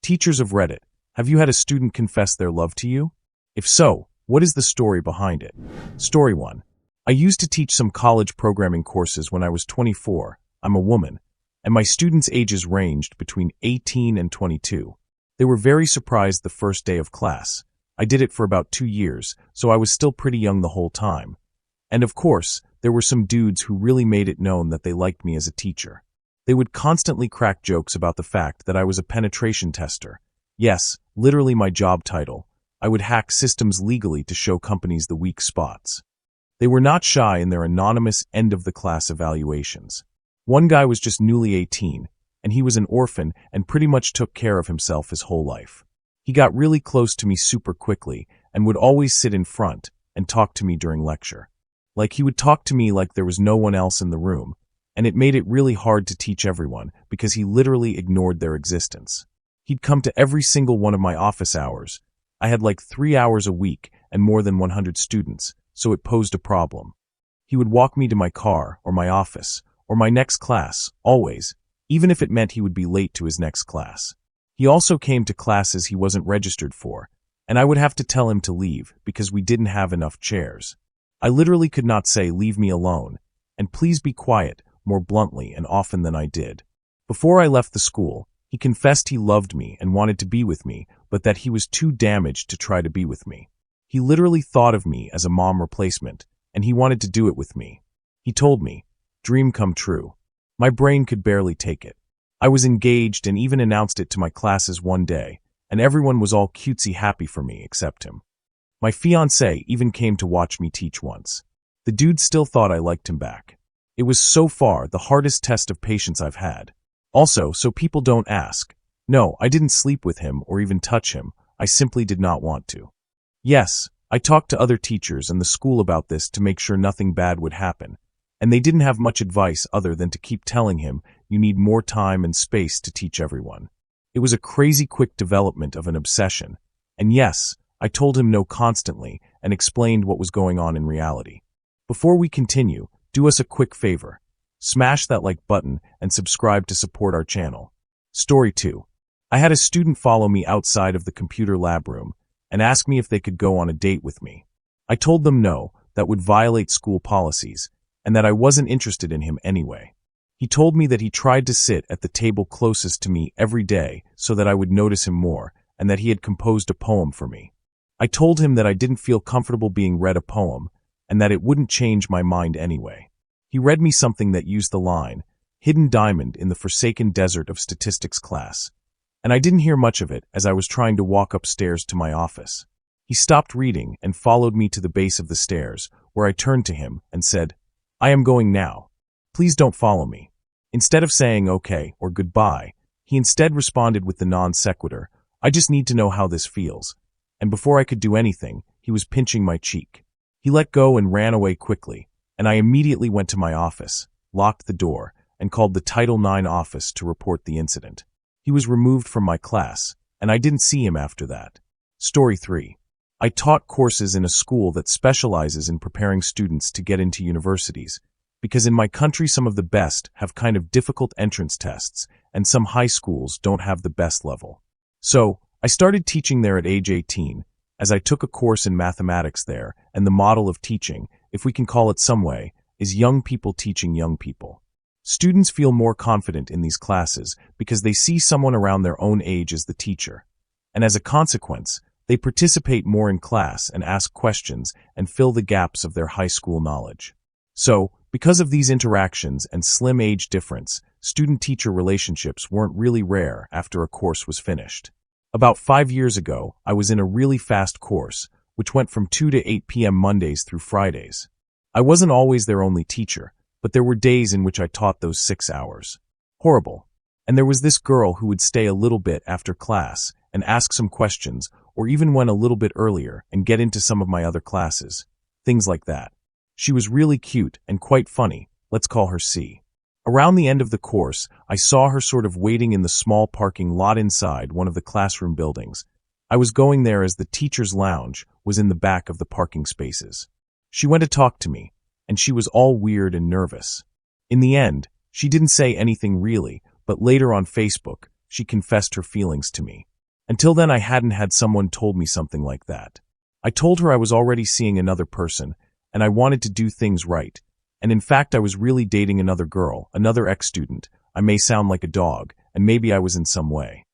Teachers of Reddit, have you had a student confess their love to you? If so, what is the story behind it? Story 1. I used to teach some college programming courses when I was 24. I'm a woman, and my students' ages ranged between 18 and 22. They were very surprised the first day of class. I did it for about 2 years, so I was still pretty young the whole time. And of course, there were some dudes who really made it known that they liked me as a teacher. They would constantly crack jokes about the fact that I was a penetration tester. Yes, literally my job title. I would hack systems legally to show companies the weak spots. They were not shy in their anonymous end-of-the-class evaluations. One guy was just newly 18, and he was an orphan and pretty much took care of himself his whole life. He got really close to me super quickly and would always sit in front and talk to me during lecture. Like he would talk to me like there was no one else in the room, and it made it really hard to teach everyone because he literally ignored their existence. He'd come to every single one of my office hours. I had like 3 hours a week and more than 100 students, so it posed a problem. He would walk me to my car or my office or my next class, always, even if it meant he would be late to his next class. He also came to classes he wasn't registered for, and I would have to tell him to leave because we didn't have enough chairs. I literally could not say, "Leave me alone," and "Please be quiet," more bluntly and often than I did. Before I left the school, he confessed he loved me and wanted to be with me, but that he was too damaged to try to be with me. He literally thought of me as a mom replacement, and he wanted to do it with me. He told me, "Dream come true." My brain could barely take it. I was engaged and even announced it to my classes one day, and everyone was all cutesy happy for me except him. My fiancé even came to watch me teach once. The dude still thought I liked him back. It was so far the hardest test of patience I've had. Also, so people don't ask. No, I didn't sleep with him or even touch him. I simply did not want to. Yes, I talked to other teachers and the school about this to make sure nothing bad would happen, and they didn't have much advice other than to keep telling him, "You need more time and space to teach everyone." It was a crazy quick development of an obsession, and yes, I told him no constantly and explained what was going on in reality. Before we continue, do us a quick favor. Smash that like button and subscribe to support our channel. Story 2. I had a student follow me outside of the computer lab room and ask me if they could go on a date with me. I told them no, that would violate school policies, and that I wasn't interested in him anyway. He told me that he tried to sit at the table closest to me every day so that I would notice him more, and that he had composed a poem for me. I told him that I didn't feel comfortable being read a poem, and that it wouldn't change my mind anyway. He read me something that used the line, "Hidden diamond in the forsaken desert of statistics class," and I didn't hear much of it as I was trying to walk upstairs to my office. He stopped reading and followed me to the base of the stairs, where I turned to him and said, "I am going now. Please don't follow me." Instead of saying okay or goodbye, he instead responded with the non sequitur, "I just need to know how this feels." And before I could do anything, he was pinching my cheek. He let go and ran away quickly, and I immediately went to my office, locked the door, and called the Title IX office to report the incident. He was removed from my class, and I didn't see him after that. Story 3. I taught courses in a school that specializes in preparing students to get into universities, because in my country some of the best have kind of difficult entrance tests, and some high schools don't have the best level. So, I started teaching there at age 18, as I took a course in mathematics there, and the model of teaching, if we can call it some way, is young people teaching young people. Students feel more confident in these classes because they see someone around their own age as the teacher. And as a consequence, they participate more in class and ask questions and fill the gaps of their high school knowledge. So, because of these interactions and slim age difference, student-teacher relationships weren't really rare after a course was finished. About 5 years ago, I was in a really fast course, which went from 2 to 8 p.m. Mondays through Fridays. I wasn't always their only teacher, but there were days in which I taught those 6 hours. Horrible. And there was this girl who would stay a little bit after class and ask some questions, or even went a little bit earlier and get into some of my other classes. Things like that. She was really cute and quite funny. Let's call her C. Around the end of the course, I saw her sort of waiting in the small parking lot inside one of the classroom buildings. I was going there as the teacher's lounge was in the back of the parking spaces. She went to talk to me, and she was all weird and nervous. In the end, she didn't say anything really, but later on Facebook, she confessed her feelings to me. Until then, I hadn't had someone told me something like that. I told her I was already seeing another person, and I wanted to do things right. And in fact, I was really dating another girl, another ex-student. I may sound like a dog, and maybe I was in some way.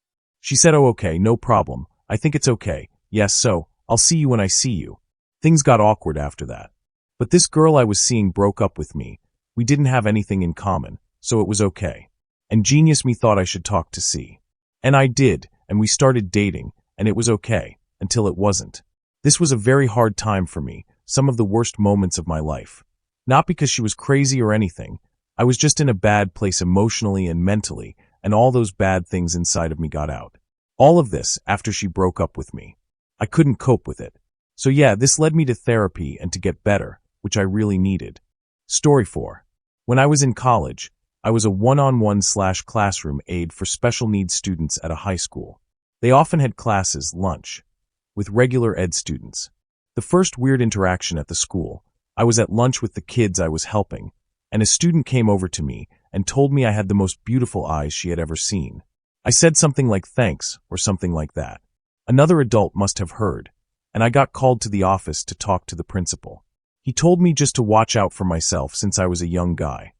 She said, "Oh, okay, no problem. I think it's okay. Yes, so, I'll see you when I see you." Things got awkward after that. But this girl I was seeing broke up with me. We didn't have anything in common, so it was okay. And genius me thought I should talk to C. And I did, and we started dating, and it was okay, until it wasn't. This was a very hard time for me, some of the worst moments of my life. Not because she was crazy or anything. I was just in a bad place emotionally and mentally, and all those bad things inside of me got out. All of this after she broke up with me. I couldn't cope with it. So yeah, this led me to therapy and to get better, which I really needed. Story 4. When I was in college, I was a one-on-one/classroom aide for special needs students at a high school. They often had classes, lunch, with regular ed students. The first weird interaction at the school, I was at lunch with the kids I was helping, and a student came over to me and told me I had the most beautiful eyes she had ever seen. I said something like thanks or something like that. Another adult must have heard, and I got called to the office to talk to the principal. He told me just to watch out for myself since I was a young guy.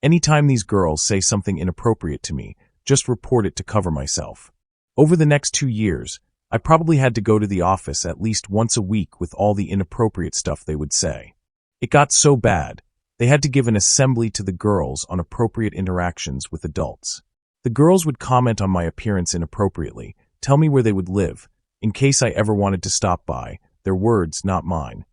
Anytime these girls say something inappropriate to me, just report it to cover myself. Over the next 2 years, I probably had to go to the office at least once a week with all the inappropriate stuff they would say. It got so bad, they had to give an assembly to the girls on appropriate interactions with adults. The girls would comment on my appearance inappropriately, tell me where they would live, in case I ever wanted to stop by, their words, not mine.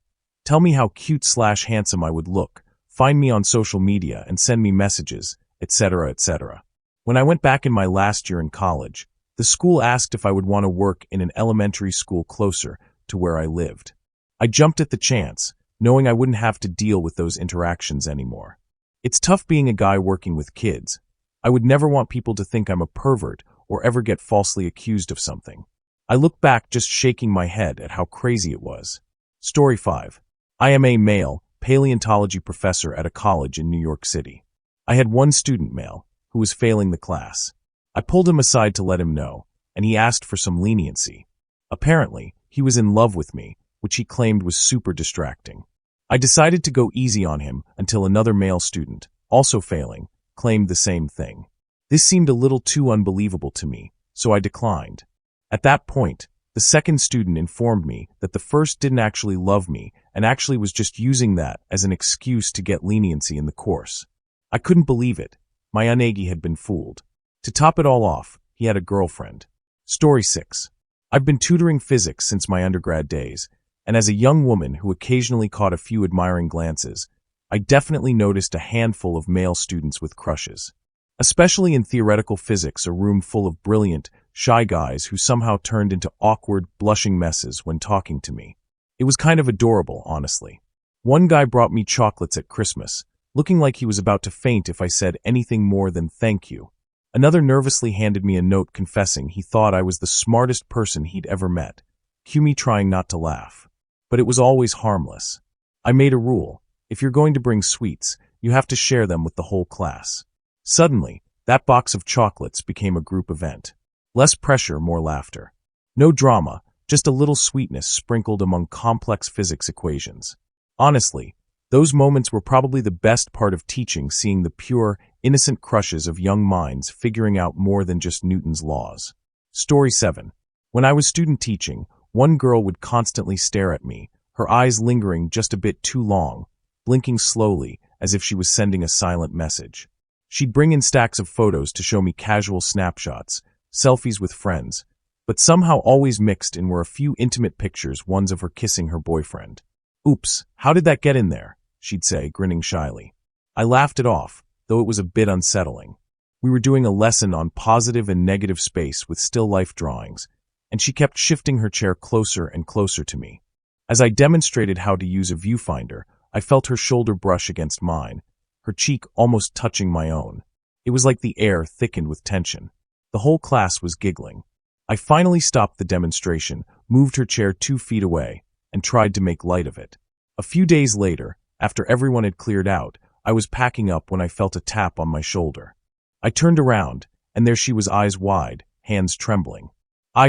Tell me how cute/handsome I would look, find me on social media and send me messages, etc., etc. When I went back in my last year in college, the school asked if I would want to work in an elementary school closer to where I lived. I jumped at the chance, knowing I wouldn't have to deal with those interactions anymore. It's tough being a guy working with kids. I would never want people to think I'm a pervert or ever get falsely accused of something. I look back just shaking my head at how crazy it was. Story 5. I am a male paleontology professor at a college in New York City. I had one student male who was failing the class. I pulled him aside to let him know, and he asked for some leniency. Apparently, he was in love with me, which he claimed was super distracting. I decided to go easy on him until another male student, also failing, claimed the same thing. This seemed a little too unbelievable to me, so I declined. At that point, the second student informed me that the first didn't actually love me and actually was just using that as an excuse to get leniency in the course. I couldn't believe it. My unagi had been fooled. To top it all off, he had a girlfriend. Story 6. I've been tutoring physics since my undergrad days, and as a young woman who occasionally caught a few admiring glances, I definitely noticed a handful of male students with crushes. Especially in theoretical physics, a room full of brilliant, shy guys who somehow turned into awkward, blushing messes when talking to me. It was kind of adorable, honestly. One guy brought me chocolates at Christmas, looking like he was about to faint if I said anything more than thank you. Another nervously handed me a note confessing he thought I was the smartest person he'd ever met. Cue me trying not to laugh. But it was always harmless. I made a rule. If you're going to bring sweets, you have to share them with the whole class. Suddenly, that box of chocolates became a group event. Less pressure, more laughter. No drama, just a little sweetness sprinkled among complex physics equations. Honestly, those moments were probably the best part of teaching, seeing the pure, innocent crushes of young minds figuring out more than just Newton's laws. Story 7. When I was student teaching, one girl would constantly stare at me, her eyes lingering just a bit too long, blinking slowly as if she was sending a silent message. She'd bring in stacks of photos to show me casual snapshots, selfies with friends, but somehow always mixed in were a few intimate pictures, ones of her kissing her boyfriend. "Oops, how did that get in there?" she'd say, grinning shyly. I laughed it off, though it was a bit unsettling. We were doing a lesson on positive and negative space with still life drawings, and she kept shifting her chair closer and closer to me. As I demonstrated how to use a viewfinder, I felt her shoulder brush against mine, her cheek almost touching my own. It was like the air thickened with tension. The whole class was giggling. I finally stopped the demonstration, moved her chair 2 feet away, and tried to make light of it. A few days later, after everyone had cleared out, I was packing up when I felt a tap on my shoulder. I turned around, and there she was, eyes wide, hands trembling.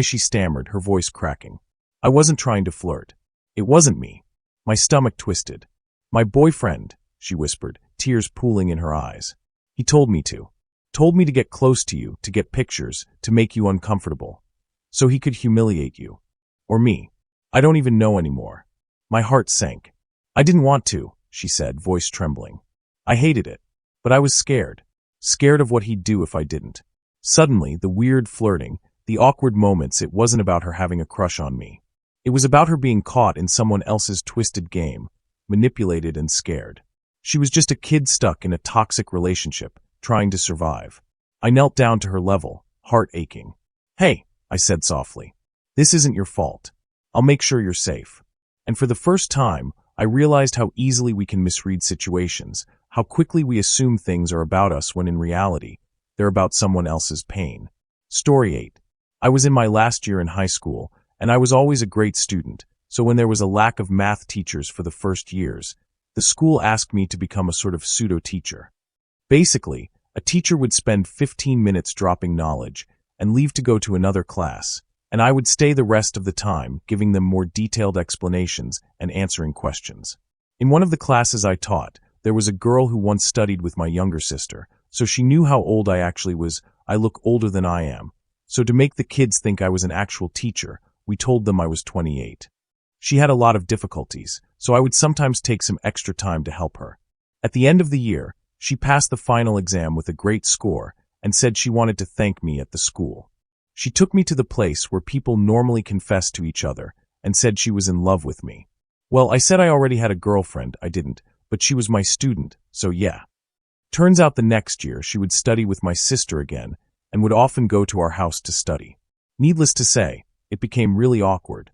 She stammered, her voice cracking. I wasn't trying to flirt. It wasn't me. My stomach twisted. My boyfriend, she whispered, tears pooling in her eyes. He told me to. Told me to get close to you, to get pictures, to make you uncomfortable. So he could humiliate you. Or me. I don't even know anymore. My heart sank. I didn't want to, she said, voice trembling. I hated it. But I was scared. Scared of what he'd do if I didn't. Suddenly, the weird flirting, the awkward moments, it wasn't about her having a crush on me. It was about her being caught in someone else's twisted game, manipulated and scared. She was just a kid stuck in a toxic relationship, trying to survive. I knelt down to her level, heart aching. Hey, I said softly. This isn't your fault. I'll make sure you're safe. And for the first time, I realized how easily we can misread situations, how quickly we assume things are about us when in reality, they're about someone else's pain. Story 8. I was in my last year in high school, and I was always a great student, so when there was a lack of math teachers for the first years, the school asked me to become a sort of pseudo-teacher. Basically, a teacher would spend 15 minutes dropping knowledge and leave to go to another class, and I would stay the rest of the time giving them more detailed explanations and answering questions. In one of the classes I taught, there was a girl who once studied with my younger sister, so she knew how old I actually was. I look older than I am. So to make the kids think I was an actual teacher, we told them I was 28. She had a lot of difficulties, so I would sometimes take some extra time to help her. At the end of the year, she passed the final exam with a great score and said she wanted to thank me at the school. She took me to the place where people normally confess to each other and said she was in love with me. Well, I said I already had a girlfriend. I didn't, but she was my student, so yeah. Turns out the next year she would study with my sister again and would often go to our house to study. Needless to say, it became really awkward.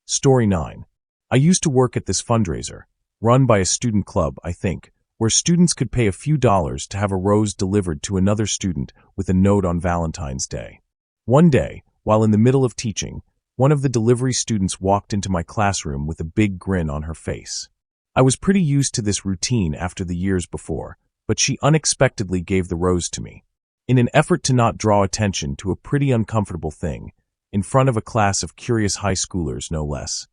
Story 9. I used to work at this fundraiser, run by a student club, I think, where students could pay a few dollars to have a rose delivered to another student with a note on Valentine's Day. One day, while in the middle of teaching, one of the delivery students walked into my classroom with a big grin on her face. I was pretty used to this routine after the years before, but she unexpectedly gave the rose to me. In an effort to not draw attention to a pretty uncomfortable thing, in front of a class of curious high schoolers no less,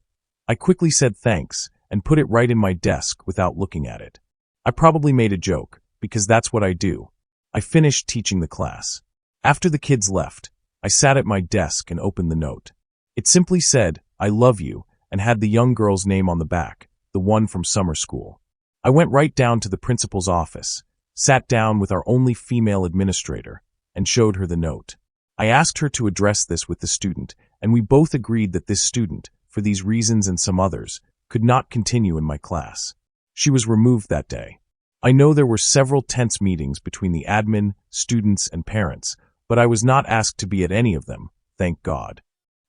I quickly said thanks and put it right in my desk without looking at it. I probably made a joke, because that's what I do. I finished teaching the class. After the kids left, I sat at my desk and opened the note. It simply said, "I love you," and had the young girl's name on the back, the one from summer school. I went right down to the principal's office, sat down with our only female administrator, and showed her the note. I asked her to address this with the student, and we both agreed that this student, for these reasons and some others, could not continue in my class. She was removed that day. I know there were several tense meetings between the admin, students, and parents, but I was not asked to be at any of them, thank God.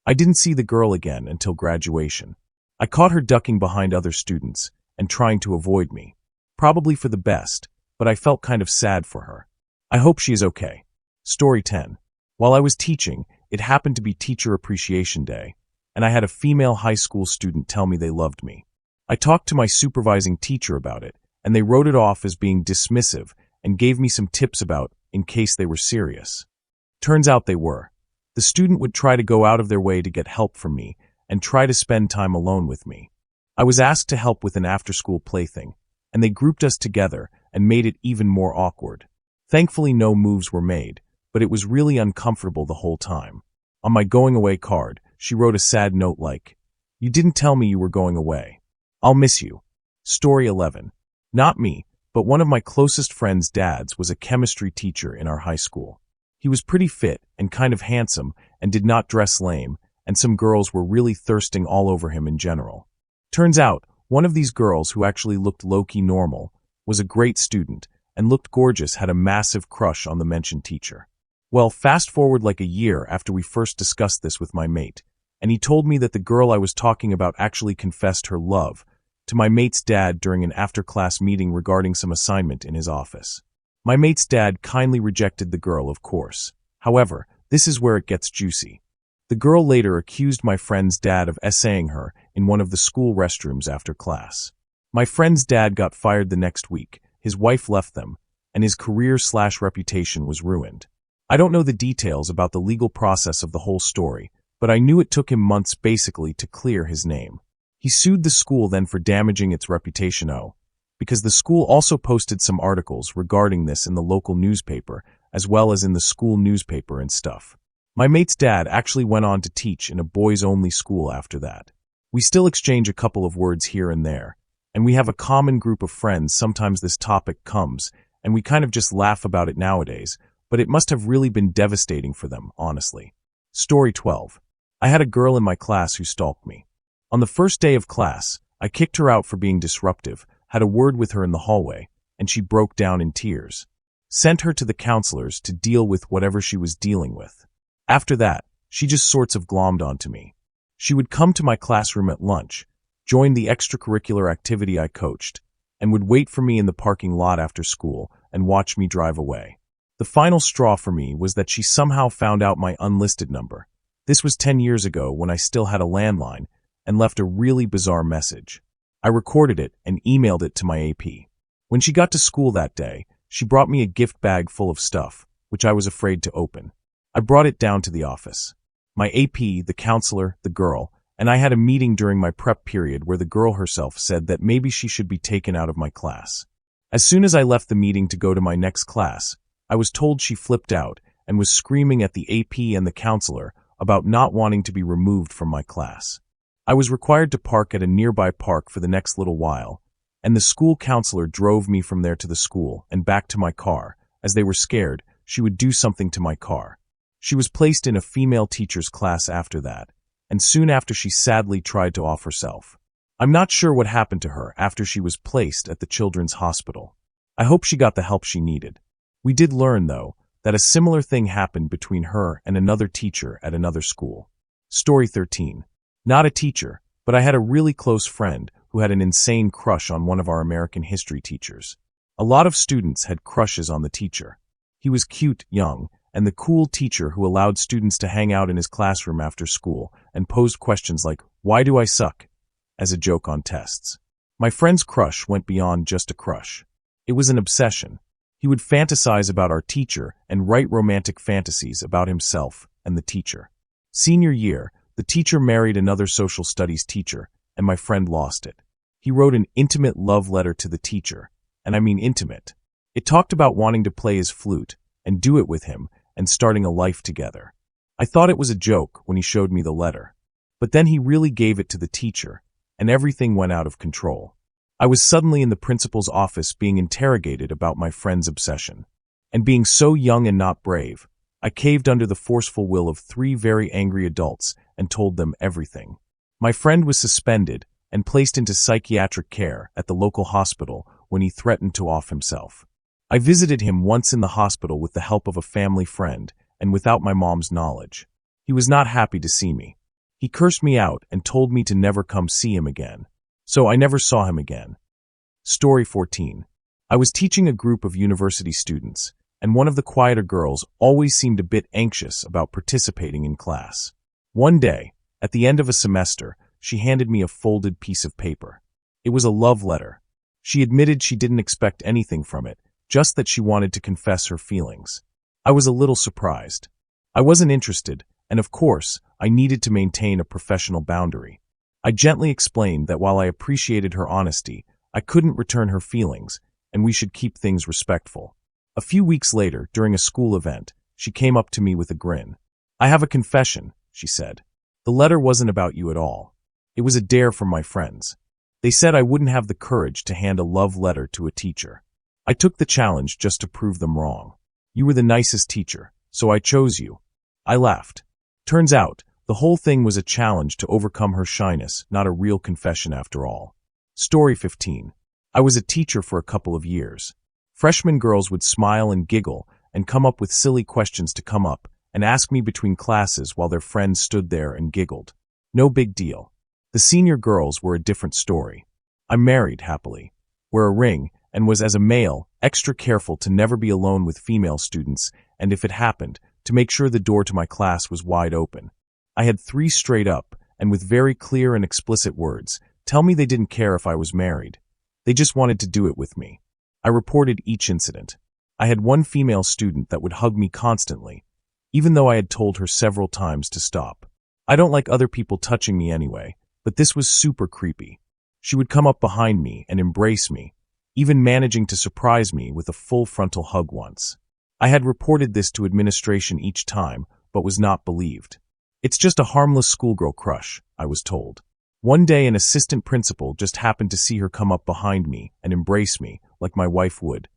I didn't see the girl again until graduation. I caught her ducking behind other students and trying to avoid me. Probably for the best, but I felt kind of sad for her. I hope she is okay. Story 10. While I was teaching, it happened to be Teacher Appreciation Day, and I had a female high school student tell me they loved me. I talked to my supervising teacher about it, and they wrote it off as being dismissive and gave me some tips about in case they were serious. Turns out they were. The student would try to go out of their way to get help from me and try to spend time alone with me. I was asked to help with an after-school plaything, and they grouped us together and made it even more awkward. Thankfully, no moves were made, but it was really uncomfortable the whole time. On my going-away card, she wrote a sad note like, "You didn't tell me you were going away. I'll miss you." Story 11. Not me, but one of my closest friend's dads was a chemistry teacher in our high school. He was pretty fit and kind of handsome and did not dress lame, and some girls were really thirsting all over him in general. Turns out, one of these girls who actually looked low-key normal, was a great student, and looked gorgeous, had a massive crush on the mentioned teacher. Well, fast forward like a year after we first discussed this with my mate, and he told me that the girl I was talking about actually confessed her love to my mate's dad during an after-class meeting regarding some assignment in his office. My mate's dad kindly rejected the girl, of course. However, this is where it gets juicy. The girl later accused my friend's dad of essaying her in one of the school restrooms after class. My friend's dad got fired the next week, his wife left them, and his career/reputation was ruined. I don't know the details about the legal process of the whole story, but I knew it took him months basically to clear his name. He sued the school then for damaging its reputation, because the school also posted some articles regarding this in the local newspaper, as well as in the school newspaper and stuff. My mate's dad actually went on to teach in a boys-only school after that. We still exchange a couple of words here and there, and we have a common group of friends. Sometimes this topic comes, and we kind of just laugh about it nowadays, but it must have really been devastating for them, honestly. Story 12. I had a girl in my class who stalked me. On the first day of class, I kicked her out for being disruptive, had a word with her in the hallway, and she broke down in tears. Sent her to the counselors to deal with whatever she was dealing with. After that, she just sorts of glommed onto me. She would come to my classroom at lunch, join the extracurricular activity I coached, and would wait for me in the parking lot after school and watch me drive away. The final straw for me was that she somehow found out my unlisted number. This was 10 years ago when I still had a landline, and left a really bizarre message. I recorded it and emailed it to my AP. When she got to school that day, she brought me a gift bag full of stuff, which I was afraid to open. I brought it down to the office. My AP, the counselor, the girl, and I had a meeting during my prep period where the girl herself said that maybe she should be taken out of my class. As soon as I left the meeting to go to my next class, I was told she flipped out and was screaming at the AP and the counselor about not wanting to be removed from my class. I was required to park at a nearby park for the next little while, and the school counselor drove me from there to the school and back to my car, as they were scared she would do something to my car. She was placed in a female teacher's class after that, and soon after she sadly tried to off herself. I'm not sure what happened to her after she was placed at the children's hospital. I hope she got the help she needed. We did learn, though, that a similar thing happened between her and another teacher at another school. Story 13. Not a teacher, but I had a really close friend who had an insane crush on one of our American history teachers. A lot of students had crushes on the teacher. He was cute, young, and the cool teacher who allowed students to hang out in his classroom after school and posed questions like, "Why do I suck?" as a joke on tests. My friend's crush went beyond just a crush. It was an obsession. He would fantasize about our teacher and write romantic fantasies about himself and the teacher. Senior year, the teacher married another social studies teacher, and my friend lost it. He wrote an intimate love letter to the teacher, and I mean intimate. It talked about wanting to play his flute and do it with him and starting a life together. I thought it was a joke when he showed me the letter, but then he really gave it to the teacher, and everything went out of control. I was suddenly in the principal's office being interrogated about my friend's obsession. And being so young and not brave, I caved under the forceful will of 3 very angry adults and told them everything. My friend was suspended and placed into psychiatric care at the local hospital when he threatened to off himself. I visited him once in the hospital with the help of a family friend and without my mom's knowledge. He was not happy to see me. He cursed me out and told me to never come see him again. So I never saw him again. Story 14. I was teaching a group of university students, and one of the quieter girls always seemed a bit anxious about participating in class. One day, at the end of a semester, she handed me a folded piece of paper. It was a love letter. She admitted she didn't expect anything from it, just that she wanted to confess her feelings. I was a little surprised. I wasn't interested, and of course, I needed to maintain a professional boundary. I gently explained that while I appreciated her honesty, I couldn't return her feelings, and we should keep things respectful. A few weeks later, during a school event, she came up to me with a grin. "I have a confession," she said. "The letter wasn't about you at all. It was a dare from my friends. They said I wouldn't have the courage to hand a love letter to a teacher. I took the challenge just to prove them wrong. You were the nicest teacher, so I chose you." I laughed. Turns out, the whole thing was a challenge to overcome her shyness, not a real confession after all. Story 15. I was a teacher for a couple of years. Freshman girls would smile and giggle and come up with silly questions to come up and ask me between classes while their friends stood there and giggled. No big deal. The senior girls were a different story. I'm married, happily, wear a ring, and was as a male extra careful to never be alone with female students, and if it happened, to make sure the door to my class was wide open. I had 3 straight up, and with very clear and explicit words, tell me they didn't care if I was married. They just wanted to do it with me. I reported each incident. I had one female student that would hug me constantly, even though I had told her several times to stop. I don't like other people touching me anyway, but this was super creepy. She would come up behind me and embrace me, even managing to surprise me with a full frontal hug once. I had reported this to administration each time, but was not believed. It's just a harmless schoolgirl crush, I was told. One day an assistant principal just happened to see her come up behind me and embrace me, like my wife would,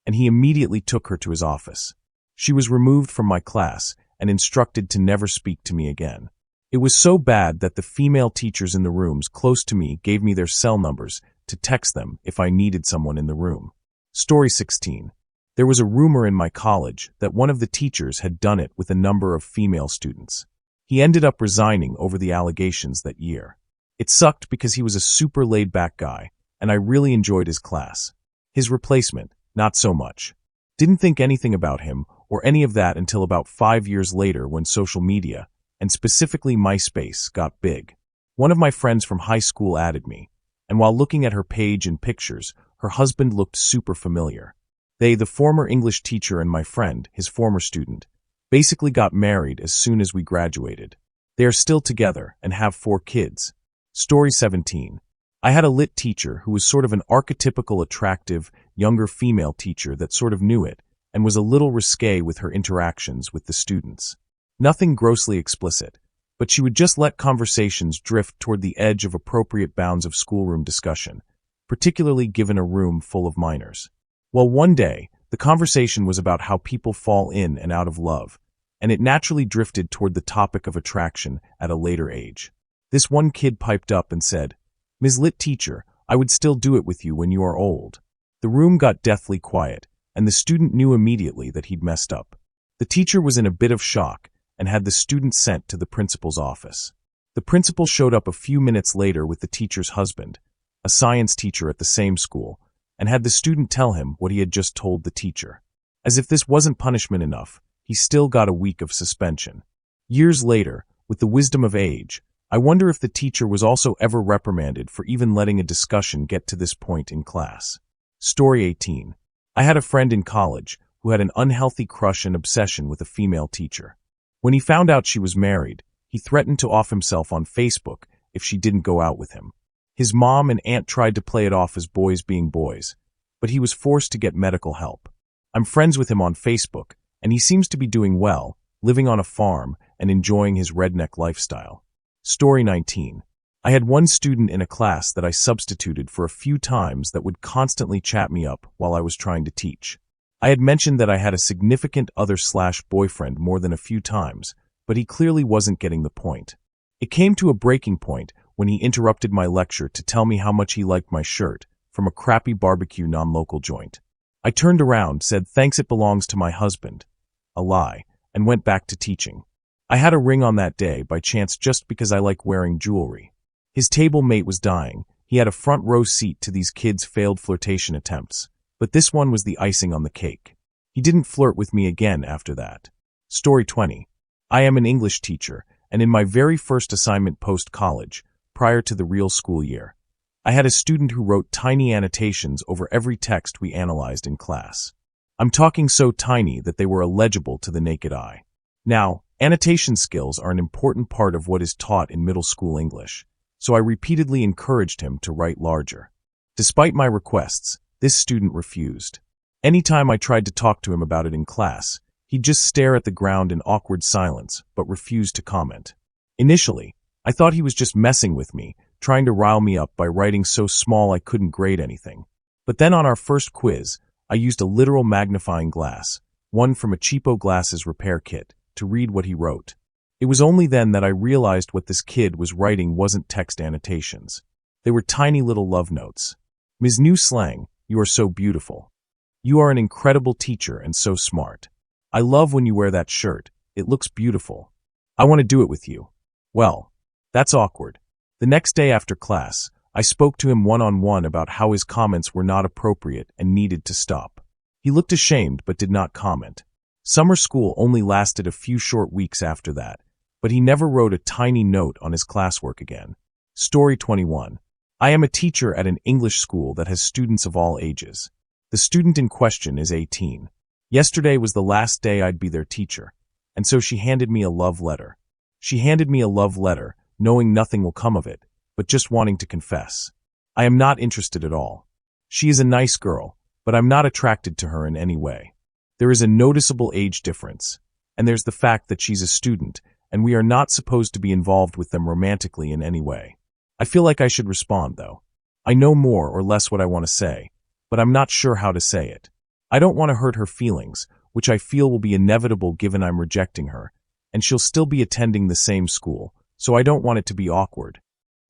and he immediately took her to his office. She was removed from my class and instructed to never speak to me again. It was so bad that the female teachers in the rooms close to me gave me their cell numbers to text them if I needed someone in the room. Story 16. There was a rumor in my college that one of the teachers had done it with a number of female students. He ended up resigning over the allegations that year. It sucked because he was a super laid-back guy, and I really enjoyed his class. His replacement, not so much. Didn't think anything about him or any of that until about 5 years later when social media, and specifically MySpace, got big. One of my friends from high school added me, and while looking at her page and pictures, her husband looked super familiar. They, the former English teacher and my friend, his former student, basically got married as soon as we graduated. They are still together and have 4 kids. Story 17. I had a lit teacher who was sort of an archetypical attractive, younger female teacher that sort of knew it and was a little risque with her interactions with the students. Nothing grossly explicit, but she would just let conversations drift toward the edge of appropriate bounds of schoolroom discussion, particularly given a room full of minors. Well, one day, the conversation was about how people fall in and out of love, and it naturally drifted toward the topic of attraction at a later age. This one kid piped up and said, "Ms. Lit Teacher, I would still do it with you when you are old." The room got deathly quiet, and the student knew immediately that he'd messed up. The teacher was in a bit of shock and had the student sent to the principal's office. The principal showed up a few minutes later with the teacher's husband, a science teacher at the same school, and had the student tell him what he had just told the teacher. As if this wasn't punishment enough, he still got a week of suspension. Years later, with the wisdom of age, I wonder if the teacher was also ever reprimanded for even letting a discussion get to this point in class. Story 18. I had a friend in college who had an unhealthy crush and obsession with a female teacher. When he found out she was married, he threatened to off himself on Facebook if she didn't go out with him. His mom and aunt tried to play it off as boys being boys, but he was forced to get medical help. I'm friends with him on Facebook, and he seems to be doing well, living on a farm and enjoying his redneck lifestyle. Story 19. I had one student in a class that I substituted for a few times that would constantly chat me up while I was trying to teach. I had mentioned that I had a significant other/boyfriend more than a few times, but he clearly wasn't getting the point. It came to a breaking point when he interrupted my lecture to tell me how much he liked my shirt from a crappy barbecue non-local joint. I turned around, said thanks, it belongs to my husband, a lie, and went back to teaching. I had a ring on that day by chance just because I like wearing jewelry. His table mate was dying. He had a front row seat to these kids' failed flirtation attempts, but this one was the icing on the cake. He didn't flirt with me again after that. Story 20. I am an English teacher, and in my very first assignment post-college, prior to the real school year, I had a student who wrote tiny annotations over every text we analyzed in class. I'm talking so tiny that they were illegible to the naked eye. Now, annotation skills are an important part of what is taught in middle school English, so I repeatedly encouraged him to write larger. Despite my requests, this student refused. Anytime I tried to talk to him about it in class, he'd just stare at the ground in awkward silence, but refused to comment. Initially, I thought he was just messing with me, trying to rile me up by writing so small I couldn't grade anything. But then on our first quiz, I used a literal magnifying glass, one from a cheapo glasses repair kit, to read what he wrote. It was only then that I realized what this kid was writing wasn't text annotations. They were tiny little love notes. "Ms. New Slang, you are so beautiful. You are an incredible teacher and so smart. I love when you wear that shirt. It looks beautiful. I want to do it with you." Well, that's awkward. The next day after class, I spoke to him one-on-one about how his comments were not appropriate and needed to stop. He looked ashamed but did not comment. Summer school only lasted a few short weeks after that, but he never wrote a tiny note on his classwork again. Story 21. I am a teacher at an English school that has students of all ages. The student in question is 18. Yesterday was the last day I'd be their teacher, and so she handed me a love letter. She handed me a love letter, knowing nothing will come of it, but just wanting to confess. I am not interested at all. She is a nice girl, but I'm not attracted to her in any way. There is a noticeable age difference, and there's the fact that she's a student, and we are not supposed to be involved with them romantically in any way. I feel like I should respond, though. I know more or less what I want to say, but I'm not sure how to say it. I don't want to hurt her feelings, which I feel will be inevitable given I'm rejecting her, and she'll still be attending the same school, so I don't want it to be awkward.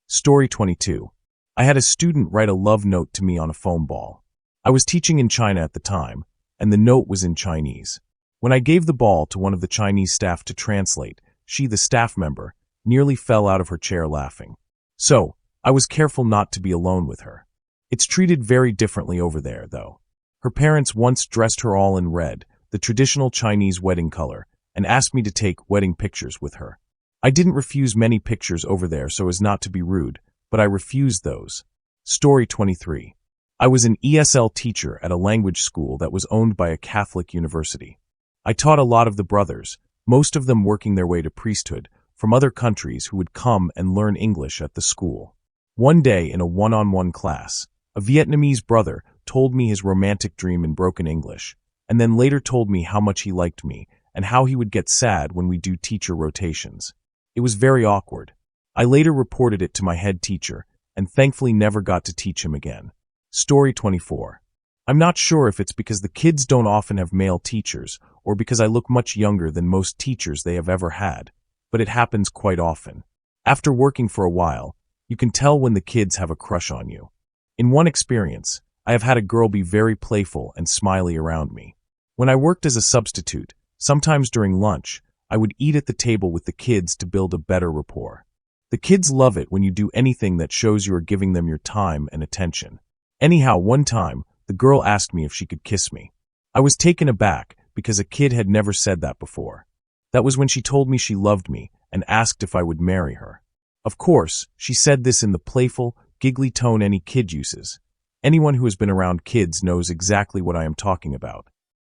Story 22. I had a student write a love note to me on a foam ball. I was teaching in China at the time, and the note was in Chinese. When I gave the ball to one of the Chinese staff to translate, she, the staff member, nearly fell out of her chair laughing. So, I was careful not to be alone with her. It's treated very differently over there, though. Her parents once dressed her all in red, the traditional Chinese wedding color, and asked me to take wedding pictures with her. I didn't refuse many pictures over there so as not to be rude, but I refused those. Story 23. I was an ESL teacher at a language school that was owned by a Catholic university. I taught a lot of the brothers, most of them working their way to priesthood, from other countries who would come and learn English at the school. One day in a one-on-one class, a Vietnamese brother told me his romantic dream in broken English, and then later told me how much he liked me and how he would get sad when we do teacher rotations. It was very awkward. I later reported it to my head teacher, and thankfully never got to teach him again. Story 24. I'm not sure if it's because the kids don't often have male teachers, or because I look much younger than most teachers they have ever had, but it happens quite often. After working for a while, you can tell when the kids have a crush on you. In one experience, I have had a girl be very playful and smiley around me. When I worked as a substitute, sometimes during lunch, I would eat at the table with the kids to build a better rapport. The kids love it when you do anything that shows you are giving them your time and attention. Anyhow, one time, the girl asked me if she could kiss me. I was taken aback because a kid had never said that before. That was when she told me she loved me and asked if I would marry her. Of course, she said this in the playful, giggly tone any kid uses. Anyone who has been around kids knows exactly what I am talking about.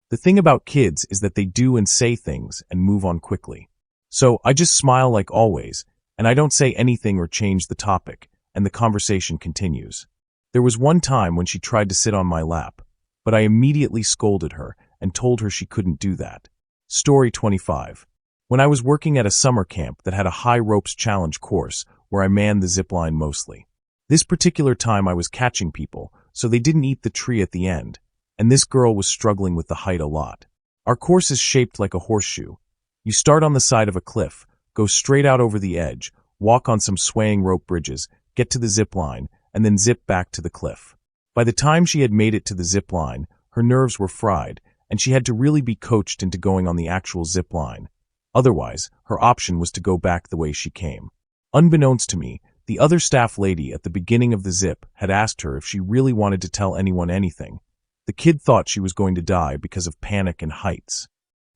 The thing about kids is that they do and say things and move on quickly. So I just smile like always, and I don't say anything or change the topic, and the conversation continues. There was one time when she tried to sit on my lap, but I immediately scolded her and told her she couldn't do that. Story 25. When I was working at a summer camp that had a high ropes challenge course where I manned the zip line mostly. This particular time I was catching people, so they didn't eat the tree at the end, and this girl was struggling with the height a lot. Our course is shaped like a horseshoe. You start on the side of a cliff, go straight out over the edge, walk on some swaying rope bridges, get to the zip line, and then zip back to the cliff. By the time she had made it to the zip line, her nerves were fried, and she had to really be coached into going on the actual zip line. Otherwise, her option was to go back the way she came. Unbeknownst to me, the other staff lady at the beginning of the zip had asked her if she really wanted to tell anyone anything. The kid thought she was going to die because of panic and heights.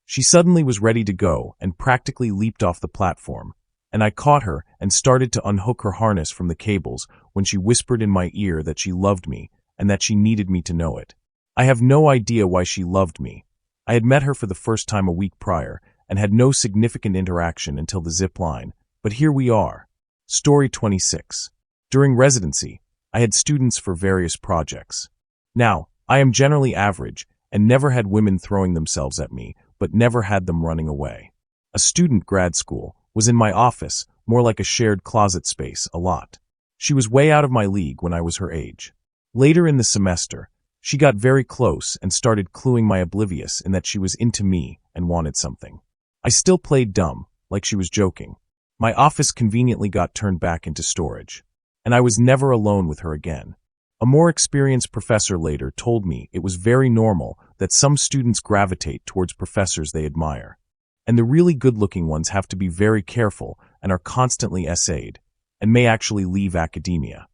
She suddenly was ready to go and practically leaped off the platform, and I caught her and started to unhook her harness from the cables when she whispered in my ear that she loved me and that she needed me to know it. I have no idea why she loved me. I had met her for the first time a week prior and had no significant interaction until the zip line, but here we are. Story 26. During residency, I had students for various projects. Now, I am generally average and never had women throwing themselves at me, but never had them running away. A student grad school was in my office, more like a shared closet space, a lot. She was way out of my league when I was her age. Later in the semester, she got very close and started cluing my oblivious in that she was into me and wanted something. I still played dumb, like she was joking. My office conveniently got turned back into storage, and I was never alone with her again. A more experienced professor later told me it was very normal that some students gravitate towards professors they admire, and the really good-looking ones have to be very careful and are constantly essayed, and may actually leave academia.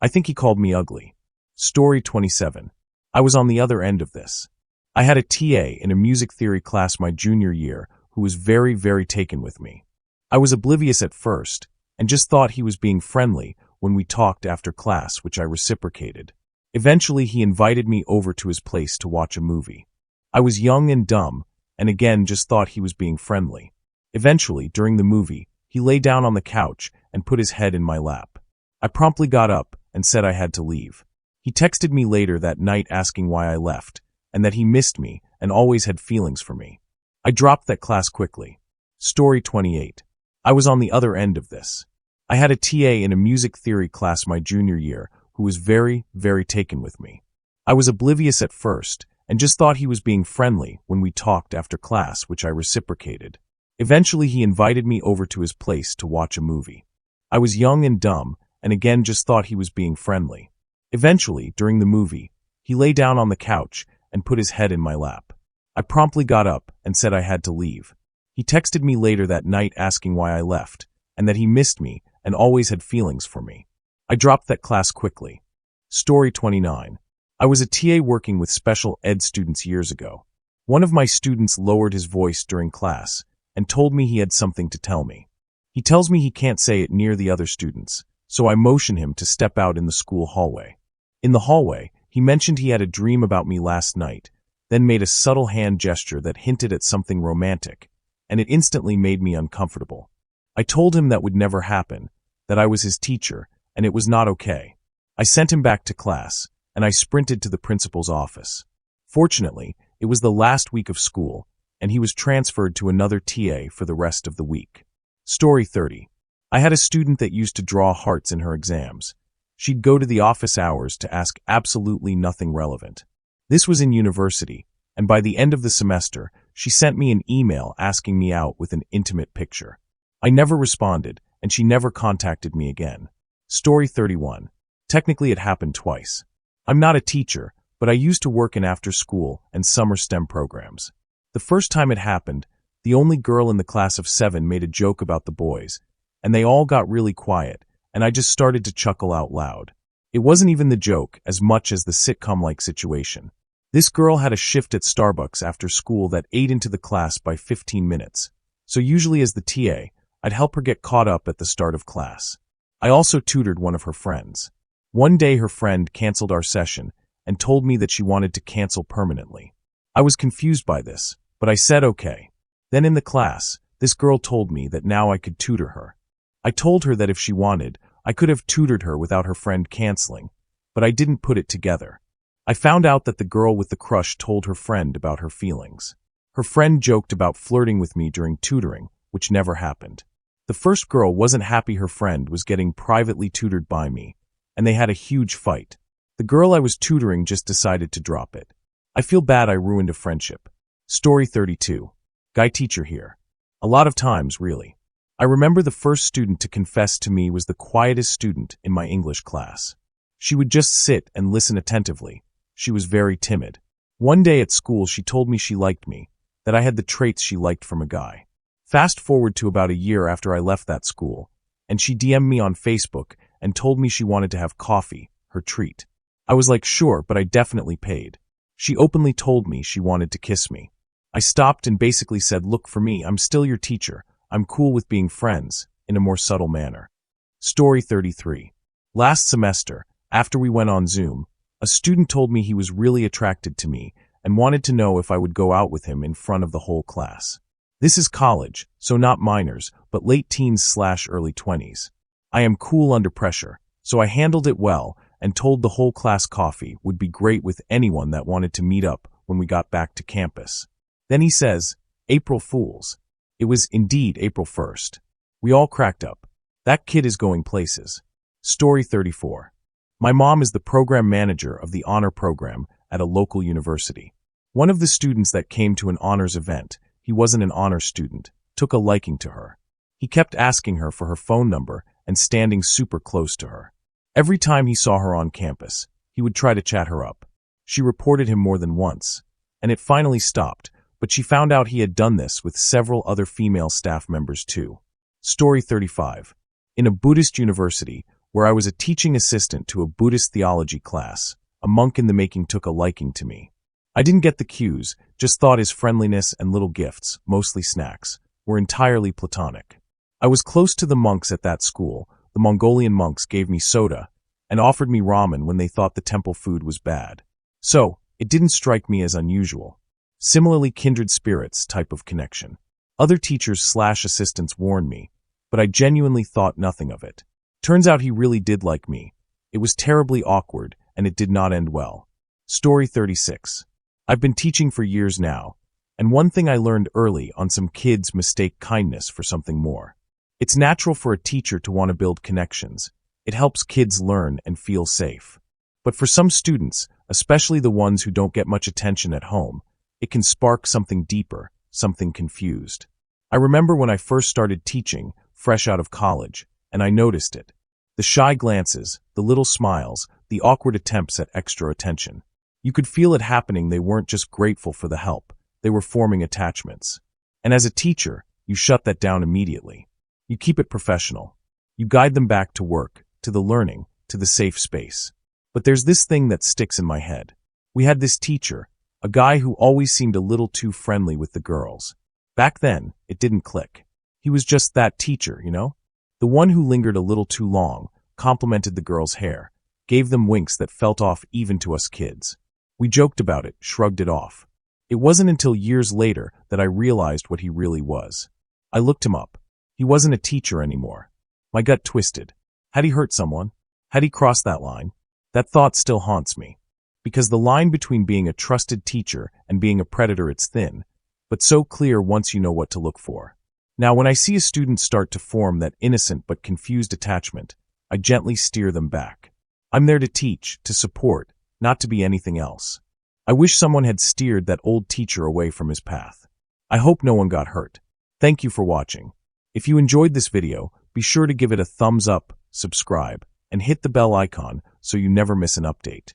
I think he called me ugly. Story 27. I was on the other end of this. I had a TA in a music theory class my junior year who was very, very taken with me. I was oblivious at first, and just thought he was being friendly when we talked after class, which I reciprocated. Eventually, he invited me over to his place to watch a movie. I was young and dumb, and again just thought he was being friendly. Eventually, during the movie, he He lay down on the couch and put his head in my lap. I promptly got up and said I had to leave. He texted me later that night asking why I left, and that he missed me and always had feelings for me. I dropped that class quickly. Story 28. I was on the other end of this. I had a TA in a music theory class my junior year who was very, very taken with me. I was oblivious at first and just thought he was being friendly when we talked after class, which I reciprocated. Eventually, he invited me over to his place to watch a movie. I was young and dumb, and again just thought he was being friendly. Eventually, during the movie, he lay down on the couch and put his head in my lap. I promptly got up and said I had to leave. He texted me later that night asking why I left, and that he missed me and always had feelings for me. I dropped that class quickly. Story 29. I was a TA working with special ed students years ago. One of my students lowered his voice during class and told me he had something to tell me. He tells me he can't say it near the other students, so I motion him to step out in the school hallway. In the hallway, he mentioned he had a dream about me last night, then made a subtle hand gesture that hinted at something romantic, and it instantly made me uncomfortable. I told him that would never happen, that I was his teacher, and it was not okay. I sent him back to class, and I sprinted to the principal's office. Fortunately, it was the last week of school, and he was transferred to another TA for the rest of the week. Story 30. I had a student that used to draw hearts in her exams. She'd go to the office hours to ask absolutely nothing relevant. This was in university, and by the end of the semester, she sent me an email asking me out with an intimate picture. I never responded, and she never contacted me again. Story 31. Technically, it happened twice. I'm not a teacher, but I used to work in after-school and summer STEM programs. The first time it happened, the only girl in the class of 7 made a joke about the boys, and they all got really quiet, and I just started to chuckle out loud. It wasn't even the joke as much as the sitcom-like situation. This girl had a shift at Starbucks after school that ate into the class by 15 minutes, so usually as the TA, I'd help her get caught up at the start of class. I also tutored one of her friends. One day her friend canceled our session and told me that she wanted to cancel permanently. I was confused by this, but I said okay. Then in the class, this girl told me that now I could tutor her. I told her that if she wanted, I could have tutored her without her friend canceling, but I didn't put it together. I found out that the girl with the crush told her friend about her feelings. Her friend joked about flirting with me during tutoring, which never happened. The first girl wasn't happy her friend was getting privately tutored by me, and they had a huge fight. The girl I was tutoring just decided to drop it. I feel bad I ruined a friendship. Story 32. Guy teacher here. A lot of times, really. I remember the first student to confess to me was the quietest student in my English class. She would just sit and listen attentively. She was very timid. One day at school she told me she liked me, that I had the traits she liked from a guy. Fast forward to about a year after I left that school, and she DM'd me on Facebook and told me she wanted to have coffee, her treat. I was like, sure, but I definitely paid. She openly told me she wanted to kiss me. I stopped and basically said, look, for me, I'm still your teacher. I'm cool with being friends, in a more subtle manner. Story 33. Last semester, after we went on Zoom, a student told me he was really attracted to me and wanted to know if I would go out with him in front of the whole class. This is college, so not minors, but late teens/early 20s. I am cool under pressure, so I handled it well and told the whole class coffee would be great with anyone that wanted to meet up when we got back to campus. Then he says, April Fools. It was indeed April 1st. We all cracked up. That kid is going places. Story 34. My mom is the program manager of the honor program at a local university. One of the students that came to an honors event, he wasn't an honor student, took a liking to her. He kept asking her for her phone number and standing super close to her. Every time he saw her on campus, he would try to chat her up. She reported him more than once, and it finally stopped, but she found out he had done this with several other female staff members too. Story 35. In a Buddhist university, where I was a teaching assistant to a Buddhist theology class, a monk in the making took a liking to me. I didn't get the cues, just thought his friendliness and little gifts, mostly snacks, were entirely platonic. I was close to the monks at that school. The Mongolian monks gave me soda and offered me ramen when they thought the temple food was bad. So, it didn't strike me as unusual. Similarly, kindred spirits type of connection. Other teachers/assistants warned me, but I genuinely thought nothing of it. Turns out he really did like me. It was terribly awkward, and it did not end well. Story 36. I've been teaching for years now, and one thing I learned early on: some kids mistake kindness for something more. It's natural for a teacher to want to build connections. It helps kids learn and feel safe. But for some students, especially the ones who don't get much attention at home, it can spark something deeper, something confused. I remember when I first started teaching, fresh out of college, and I noticed it. The shy glances, the little smiles, the awkward attempts at extra attention. You could feel it happening. They weren't just grateful for the help. They were forming attachments. And as a teacher, you shut that down immediately. You keep it professional. You guide them back to work, to the learning, to the safe space. But there's this thing that sticks in my head. We had this teacher, a guy who always seemed a little too friendly with the girls. Back then, it didn't click. He was just that teacher, you know? The one who lingered a little too long, complimented the girls' hair, gave them winks that felt off even to us kids. We joked about it, shrugged it off. It wasn't until years later that I realized what he really was. I looked him up. He wasn't a teacher anymore. My gut twisted. Had he hurt someone? Had he crossed that line? That thought still haunts me. Because the line between being a trusted teacher and being a predator, it's thin, but so clear once you know what to look for. Now, when I see a student start to form that innocent but confused attachment, I gently steer them back. I'm there to teach, to support, not to be anything else. I wish someone had steered that old teacher away from his path. I hope no one got hurt. Thank you for watching. If you enjoyed this video, be sure to give it a thumbs up, subscribe, and hit the bell icon so you never miss an update.